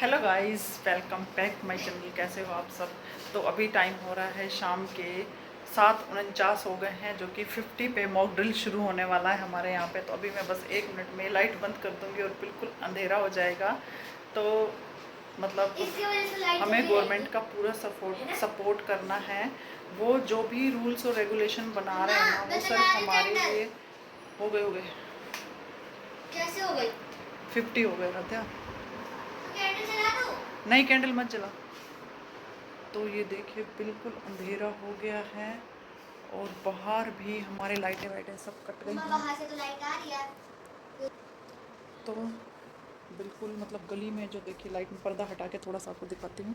Hello guys, welcome back my channel. कैसे हो आप सब। तो अभी टाइम हो रहा है शाम के 7:49 हो गए हैं, जो कि 50 पे मॉक ड्रिल शुरू होने वाला है हमारे यहाँ पे। तो अभी मैं बस 1 मिनट में लाइट बंद कर दूंगी और बिल्कुल अंधेरा हो जाएगा। तो मतलब हमें गवर्नमेंट का पूरा सपोर्ट करना है। वो जो भी रूल्स और रेगुलेशन बना रहे हैं ना, वो सिर्फ हमारे लिए। हो गए कैसे हो गई? 50 हो गए राध्या। तो कैंडल जला दो। नहीं, कैंडल मत जला। तो ये देखिए बिल्कुल अंधेरा हो गया है और बाहर भी हमारे लाइटें वाइटें सब कट गई हैं। बाहर से तो लाइट आ रही है। तो बिल्कुल मतलब गली में जो देखिए लाइट में पर्दा हटा के थोड़ा सा आपको दिखाती हूँ।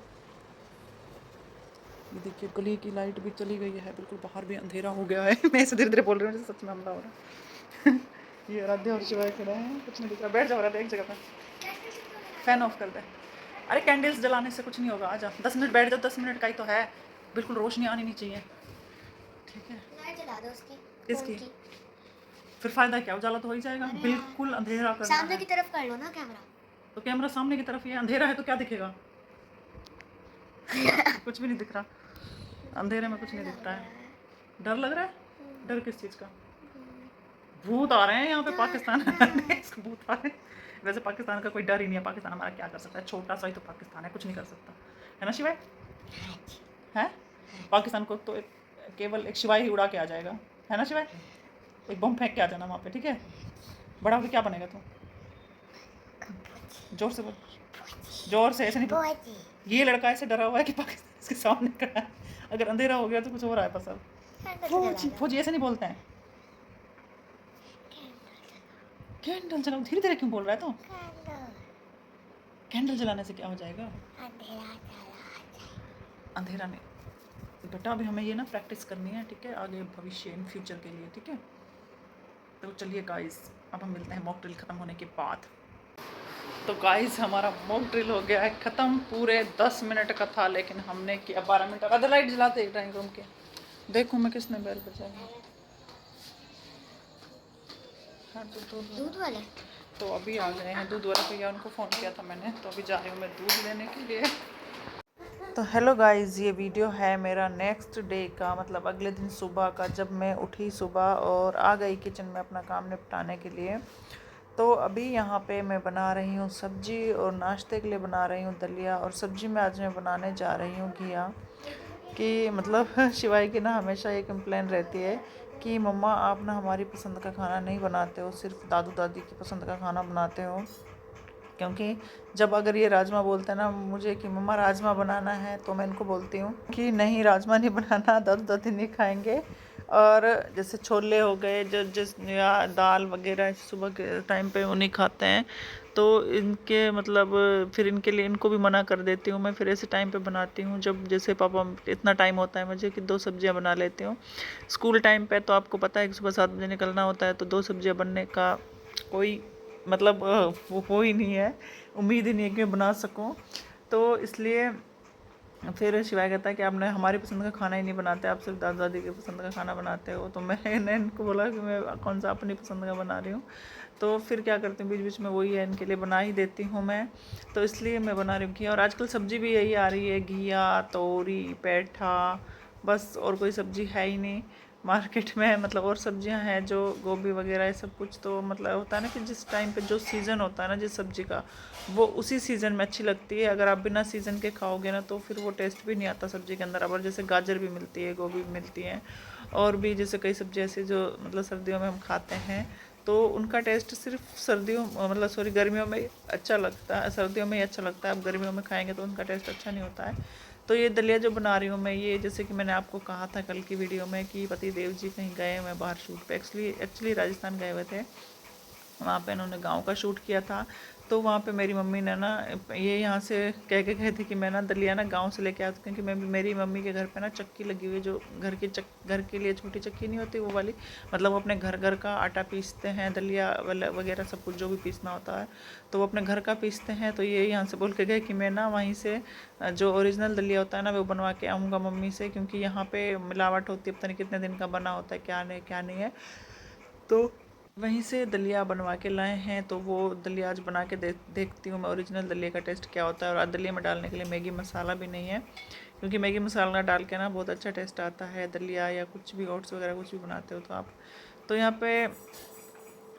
ये देखिए गली की लाइट भी चली गई है, बिल्कुल बाहर भी अंधेरा हो गया है। मैं ऐसे धीरे धीरे बोल रही हूँ जैसे सच में हमला हो रहा है। ये आराध्या और शिवाय खड़े हैं, कुछ नहीं दिख रहा। बैठ जाओ आराध्या एक जगह पे, फैन ऑफ कर दे। अरे कैंडल्स जलाने से कुछ नहीं होगा, आ जा 10 मिनट बैठ जाओ, 10 मिनट का ही तो है। बिल्कुल रोशनी आनी नहीं चाहिए, ठीक है। लाइट जला दो उसकी। किसकी? फिर फायदा क्या, उजाला तो हो ही जाएगा। बिल्कुल अंधेरा करना सामने है। की तरफ कर लो ना कैमरा। तो कैमरा सामने की तरफ ही है, अंधेरा है तो क्या दिखेगा? कुछ भी नहीं दिख रहा, अंधेरे में कुछ नहीं दिख रहा है। डर लग रहा है? डर किस चीज़ का? भूत आ रहे हैं यहाँ पे पाकिस्तान में। भूत आ रहे हैं। वैसे पाकिस्तान का कोई डर ही नहीं है, पाकिस्तान हमारा क्या कर सकता है, छोटा सा ही तो पाकिस्तान है, कुछ नहीं कर सकता है ना शिवाय? है पाकिस्तान को तो केवल एक शिवाय ही उड़ा के आ जाएगा, है ना शिवाय? एक बम फेंक के आ जाना वहाँ पे, ठीक है। बड़ा होकर क्या बनेगा तू? जोर से बोल, जोर से। ऐसे नहीं बोल। ये लड़का ऐसे डरा हुआ है कि पाकिस्तान इसके सामने खड़ा है। अगर अंधेरा हो गया तो कुछ हो रहा है पसल। फौजी फौजी ऐसे नहीं बोलते हैं। कैंडल जलाओ, धीरे धीरे क्यों बोल रहा है तो? कैंडल जलाने से क्या हो जाएगा? अंधेरा नहीं बेटा, अभी हमें ये ना प्रैक्टिस करनी है, ठीक है, आगे भविष्य इन फ्यूचर के लिए, ठीक है। तो चलिए गाइस, अब हम मिलते हैं मॉक ड्रिल ख़त्म होने के बाद। तो गाइस हमारा मॉक ड्रिल हो गया है ख़त्म। पूरे 10 मिनट का था, लेकिन हमने किया 12 मिनट। अदर लाइट जलाते एक ड्राइंग रूम के। देखो मैं किसने बैल बजाया। हाँ दूध वाले। तो अभी आ गए हैं दूध वाले भैया, उनको फ़ोन किया था मैंने, तो अभी जा रही हूँ मैं दूध लेने के लिए। तो हेलो गाइस, ये वीडियो है मेरा नेक्स्ट डे का, मतलब अगले दिन सुबह का, जब मैं उठी सुबह और आ गई किचन में अपना काम निपटाने के लिए। तो अभी यहाँ पे मैं बना रही हूँ सब्जी और नाश्ते के लिए बना रही हूँ दलिया। और सब्जी में आज मैं बनाने जा रही हूँ घिया। कि मतलब शिवाय की ना हमेशा ये कंप्लेन रहती है कि मम्मा आप ना हमारी पसंद का खाना नहीं बनाते हो, सिर्फ दादू दादी की पसंद का खाना बनाते हो। क्योंकि जब अगर ये राजमा बोलते हैं ना मुझे कि मम्मा राजमा बनाना है, तो मैं इनको बोलती हूँ कि नहीं राजमा नहीं बनाना, दादू दादी नहीं खाएंगे। और जैसे छोले हो गए, जो जिस या दाल वगैरह सुबह के टाइम पे वो नहीं खाते हैं, तो इनके मतलब फिर इनके लिए इनको भी मना कर देती हूँ मैं। फिर ऐसे टाइम पे बनाती हूँ जब जैसे पापा, इतना टाइम होता है मुझे कि 2 सब्जियाँ बना लेती हूँ। स्कूल टाइम पे तो आपको पता है कि सुबह 7 बजे निकलना होता है, तो 2 सब्जियाँ बनने का कोई मतलब वो हो ही नहीं है, उम्मीद ही नहीं है कि मैं बना सकूं। तो इसलिए फिर शिवाय कहता है कि आपने हमारी पसंद का खाना ही नहीं बनाते, आप सिर्फ दादा दादी के पसंद का खाना बनाते हो। तो मैंने इनको बोला कि मैं कौन सा अपनी पसंद का बना रही हूँ। तो फिर क्या करती हूँ, बीच बीच में वही है इनके लिए बना ही देती हूँ मैं। तो इसलिए मैं बना रही हूँ घिया। और आजकल सब्ज़ी भी यही आ रही है, घिया, तोरी, पेठा, बस और कोई सब्ज़ी है ही नहीं मार्केट में। मतलब और सब्जियां हैं जो गोभी वगैरह ये सब कुछ, तो मतलब होता है ना कि जिस टाइम पे जो सीज़न होता है ना जिस सब्ज़ी का, वो उसी सीज़न में अच्छी लगती है। अगर आप बिना सीज़न के खाओगे ना तो फिर वो टेस्ट भी नहीं आता सब्ज़ी के अंदर। अब जैसे गाजर भी मिलती है, गोभी भी मिलती है, और भी जैसे कई सब्ज़ी ऐसी जो मतलब सर्दियों में हम खाते हैं, तो उनका टेस्ट सिर्फ सर्दियों मतलब सॉरी गर्मियों में अच्छा लगता है, सर्दियों में ही अच्छा लगता है। अब गर्मियों में खाएंगे तो उनका टेस्ट अच्छा नहीं होता है। तो ये दलिया जो बना रही हूँ मैं, ये जैसे कि मैंने आपको कहा था कल की वीडियो में कि पति देव जी कहीं गए मैं बाहर शूट पे, एक्चुअली राजस्थान गए हुए थे। वहाँ पे इन्होंने गांव का शूट किया था। तो वहाँ पे मेरी मम्मी ने ना ये यहाँ से कह के गए थे कि मैं ना दलिया ना गांव से लेके आता, क्योंकि मैं मेरी मम्मी के घर पे ना चक्की लगी हुई है, जो घर के लिए छोटी चक्की नहीं होती वो वाली, मतलब वो अपने घर का आटा पीसते हैं, दलिया वगैरह सब कुछ जो भी पीसना होता है तो वो अपने घर का पीसते हैं। तो ये यहाँ से बोल के गए कि मैं ना वहीं से जो ओरिजिनल दलिया होता है ना वो बनवा के आऊँगा मम्मी से, क्योंकि यहाँ पे मिलावट होती है, पता नहीं कितने दिन का बना होता है, क्या नहीं है। तो वहीं से दलिया बनवा के लाए हैं, तो वो दलिया आज बना के देखती हूँ मैं ओरिजिनल दलिया का टेस्ट क्या होता है। और आज दलिया में डालने के लिए मैगी मसाला भी नहीं है, क्योंकि मैगी मसाला डाल के ना बहुत अच्छा टेस्ट आता है दलिया या कुछ भी ओट्स वगैरह कुछ भी बनाते हो तो आप। तो यहाँ पे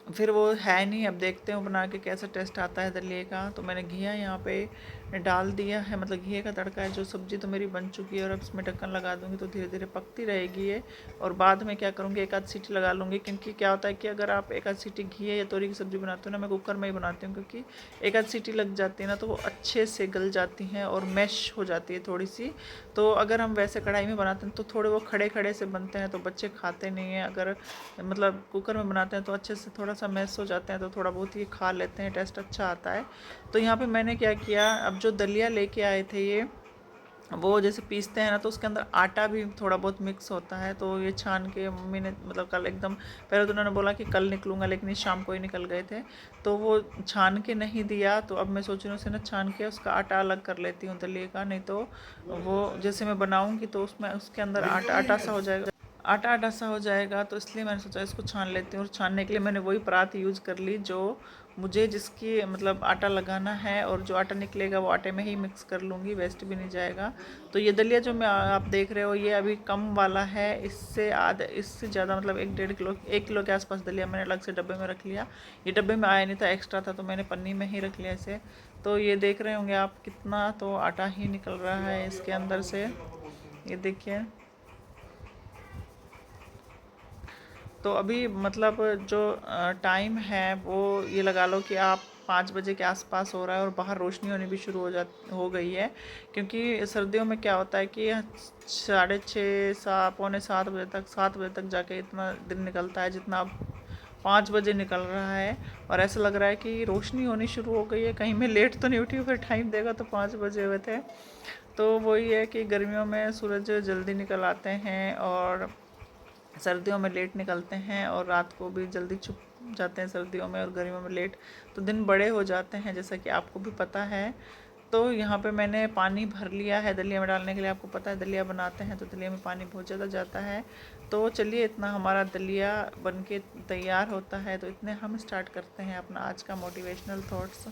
फिर वो है नहीं, अब देखते हैं बना के कैसा टेस्ट आता है दलिए का। तो मैंने घिया यहाँ पे डाल दिया है, मतलब घिये का तड़का है। जो सब्ज़ी तो मेरी बन चुकी है और अब इसमें ढक्कन लगा दूँगी तो धीरे धीरे पकती रहेगी ये। और बाद में क्या करूँगी, एक आध सीटी लगा लूँगी, क्योंकि क्या होता है कि अगर आप एक आध सीटी घिये या तोरी की सब्ज़ी बनाते हो ना, मैं कुकर में ही बनाती हूँ, क्योंकि एक आध सीटी लग जाती है ना तो वो अच्छे से गल जाती हैं और मैश हो जाती है थोड़ी सी। तो अगर हम वैसे कढ़ाई में बनाते हैं तो थोड़े वो खड़े खड़े से बनते हैं तो बच्चे खाते नहीं हैं। अगर मतलब कुकर में बनाते हैं तो अच्छे से थोड़ा सा मैश हो जाते हैं तो थोड़ा बहुत ही खा लेते हैं, टेस्ट अच्छा आता है। तो यहाँ पे मैंने क्या किया, अब जो दलिया लेके आए थे ये, वो जैसे पीसते हैं ना तो उसके अंदर आटा भी थोड़ा बहुत मिक्स होता है। तो ये छान के मम्मी ने, मतलब कल एकदम, पहले तो उन्होंने बोला कि कल निकलूँगा, लेकिन इस शाम को ही निकल गए थे। तो वो छान के नहीं दिया, तो अब मैं सोच रही हूँ उसे ना छान के उसका आटा अलग कर लेती हूँ दलिए का। नहीं तो वो जैसे मैं बनाऊँगी तो उसमें उसके अंदर आटा आटा सा हो जाएगा, आटा आटा सा हो जाएगा। तो इसलिए मैंने सोचा इसको छान लेती हूँ। और छानने के लिए मैंने वही परात यूज़ कर ली जो मुझे, जिसकी मतलब आटा लगाना है, और जो आटा निकलेगा वो आटे में ही मिक्स कर लूँगी, वेस्ट भी नहीं जाएगा। तो ये दलिया जो मैं आप देख रहे हो ये अभी कम वाला है, इससे ज़्यादा मतलब 1-1.5 किलो, 1 किलो के आसपास दलिया मैंने अलग से डब्बे में रख लिया। ये डब्बे में आया नहीं था, एक्स्ट्रा था, तो मैंने पन्नी में ही रख लिया इसे। तो ये देख रहे होंगे आप कितना तो आटा ही निकल रहा है इसके अंदर से, ये देखिए। तो अभी मतलब जो टाइम है वो ये लगा लो कि आप 5 बजे के आसपास हो रहा है और बाहर रोशनी होनी भी शुरू हो गई है। क्योंकि सर्दियों में क्या होता है कि 6:30 पौने 7 बजे तक, 7 बजे तक जाके इतना दिन निकलता है जितना अब 5 बजे निकल रहा है। और ऐसा लग रहा है कि रोशनी होनी शुरू हो गई है, कहीं मैं लेट तो नहीं उठी हूँ, फिर टाइम देगा तो 5 बजे हुए थे। तो वही है कि गर्मियों में सूरज जल्दी निकल आते हैं और सर्दियों में लेट निकलते हैं, और रात को भी जल्दी छुप जाते हैं सर्दियों में, और गर्मियों में लेट। तो दिन बड़े हो जाते हैं, जैसा कि आपको भी पता है। तो यहाँ पे मैंने पानी भर लिया है दलिया में डालने के लिए। आपको पता है दलिया बनाते हैं तो दलिया में पानी बहुत ज़्यादा जाता है। तो चलिए, इतना हमारा दलिया बन के तैयार होता है, तो इतने हम स्टार्ट करते हैं अपना आज का मोटिवेशनल थॉट्स।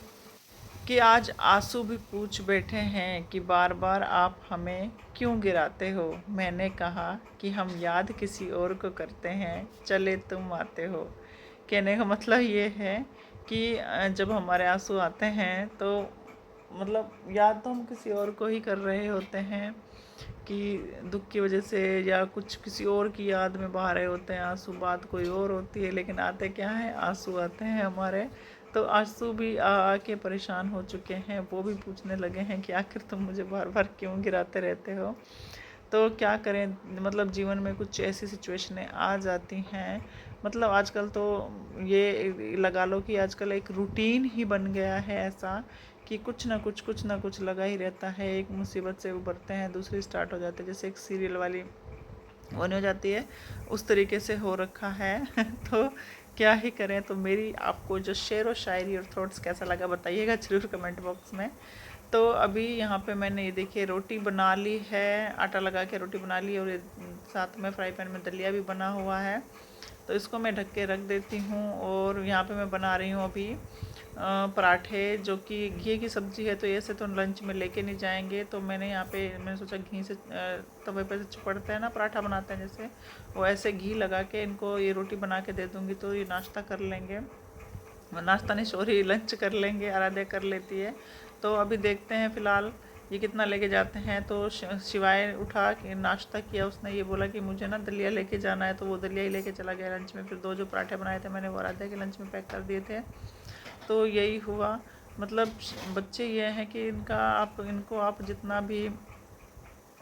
कि आज आंसू भी पूछ बैठे हैं कि बार बार आप हमें क्यों गिराते हो। मैंने कहा कि हम याद किसी और को करते हैं, चले तुम आते हो। कहने का मतलब ये है कि जब हमारे आंसू आते हैं तो मतलब याद तो हम किसी और को ही कर रहे होते हैं, कि दुख की वजह से या कुछ किसी और की याद में बहा रहे होते हैं आंसू। बात कोई और होती है, लेकिन आते क्या है, आंसू आते हैं हमारे। तो आंसू भी आके परेशान हो चुके हैं, वो भी पूछने लगे हैं कि आखिर तुम मुझे बार बार क्यों गिराते रहते हो। तो क्या करें, मतलब जीवन में कुछ ऐसी सिचुएशनें आ जाती हैं। मतलब आजकल तो ये लगा लो कि आजकल एक रूटीन ही बन गया है ऐसा, कि कुछ ना कुछ लगा ही रहता है। एक मुसीबत से उभरते हैं, दूसरी स्टार्ट हो जाती है, जैसे एक सीरियल वाली वो नहीं हो जाती है, उस तरीके से हो रखा है। तो क्या ही करें। तो मेरी आपको जो शेर व शायरी और थॉट्स कैसा लगा बताइएगा ज़रूर कमेंट बॉक्स में। तो अभी यहाँ पे मैंने ये देखिए रोटी बना ली है, आटा लगा के रोटी बना ली, और ये साथ में फ्राई पैन में दलिया भी बना हुआ है। तो इसको मैं ढक के रख देती हूँ। और यहाँ पे मैं बना रही हूँ अभी पराठे, जो कि घी की सब्ज़ी है, तो ऐसे तो लंच में लेके नहीं जाएंगे। तो मैंने सोचा घी से तवे पे से चिपड़ते हैं ना पराठा बनाते हैं जैसे, वो ऐसे घी लगा के इनको ये रोटी बना के दे दूँगी, तो ये नाश्ता कर लेंगे। नाश्ता नहीं, सॉरी, लंच कर लेंगे, आराध्या कर लेती है। तो अभी देखते हैं फ़िलहाल ये कितना लेके जाते हैं। तो शिवाय उठा के नाश्ता किया, उसने ये बोला कि मुझे ना दलिया लेके जाना है, तो वो दलिया ही लेके चला गया लंच में। फिर 2 जो पराठे बनाए थे मैंने वो आराध्या के लंच में पैक कर दिए थे। तो यही हुआ। मतलब बच्चे ये हैं कि इनको आप जितना भी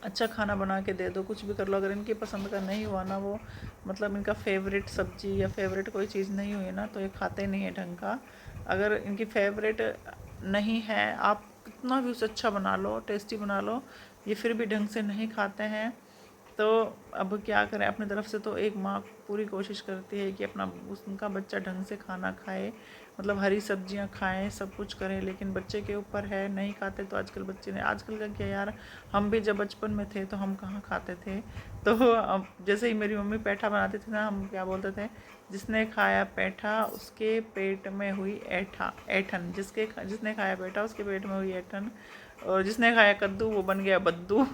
अच्छा खाना बना के दे दो, कुछ भी कर लो, अगर इनकी पसंद का नहीं हुआ ना, वो मतलब इनका फेवरेट सब्ज़ी या फेवरेट कोई चीज़ नहीं हुई ना, तो ये खाते नहीं है ढंग का। अगर इनकी फेवरेट नहीं है, आप कितना भी उसे अच्छा बना लो, टेस्टी बना लो, ये फिर भी ढंग से नहीं खाते हैं। तो अब क्या करें, अपनी तरफ से तो एक माँ पूरी कोशिश करती है कि उनका बच्चा ढंग से खाना खाए, मतलब हरी सब्जियां खाएं, सब कुछ करें। लेकिन बच्चे के ऊपर है, नहीं खाते तो आजकल बच्चे ने, आजकल का क्या यार, हम भी जब बचपन में थे तो हम कहाँ खाते थे। तो अब जैसे ही मेरी मम्मी पैठा बनाती थी ना, हम क्या बोलते थे, जिसने खाया पैठा उसके पेट में हुई ऐठन। जिसने खाया पैठा उसके पेट में हुई ऐठन, और जिसने खाया कद्दू वो बन गया बद्दू।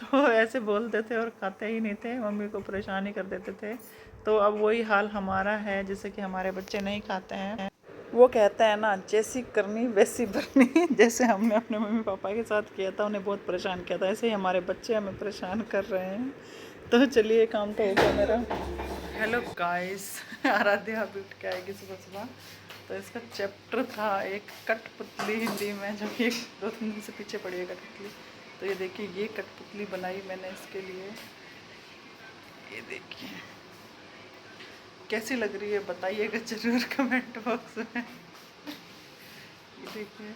तो ऐसे बोलते थे और खाते ही नहीं थे, मम्मी को परेशान ही कर देते थे। तो अब वही हाल हमारा है, जैसे कि हमारे बच्चे नहीं खाते हैं। वो कहते हैं ना, जैसी करनी वैसी भरनी। जैसे हमने अपने मम्मी पापा के साथ किया था, उन्हें बहुत परेशान किया था, ऐसे ही हमारे बच्चे हमें परेशान कर रहे हैं। तो चलिए, काम तो हो गया मेरा। हेलो गाइस, आराध्या अभी उठ के आएगी सुबह सुबह। तो इसका चैप्टर था एक कठपुतली हिंदी में, जो कि 2-3 दिन से पीछे पड़ी है कठपुतली। तो ये देखिए, ये कठपुतली बनाई मैंने इसके लिए। ये देखिए कैसी लग रही है, बताइएगा ज़रूर कमेंट बॉक्स में। ये देखिए,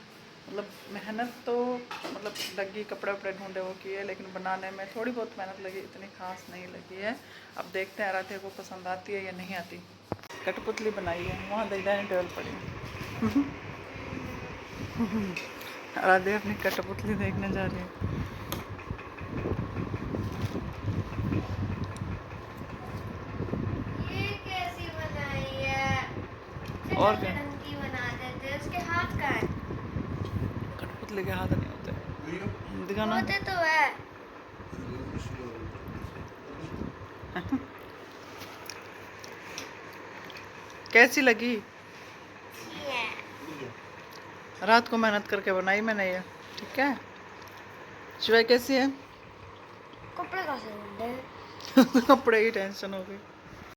मतलब मेहनत तो मतलब लगी, कपड़े वपड़े ढूंढे वो किए, लेकिन बनाने में थोड़ी बहुत मेहनत लगी, इतनी खास नहीं लगी है। अब देखते हैं आराध्या को पसंद आती है या नहीं आती। कठपुतली बनाई है, वहाँ डाइनिंग टेबल पड़ी है। आराध्या अपनी कठपुतली देखने जा रही है। ये कैसी बनाई है? और क्या, टंकी बना देते, उसके हाथ का है। कठपुतली के हाथ नहीं होते, दिखाना। होते तो है। कैसी लगी? रात को मेहनत करके बनाई मैंने ये, ठीक है। शिवाय कैसी है? कपड़े का से कपड़े की टेंशन हो गई।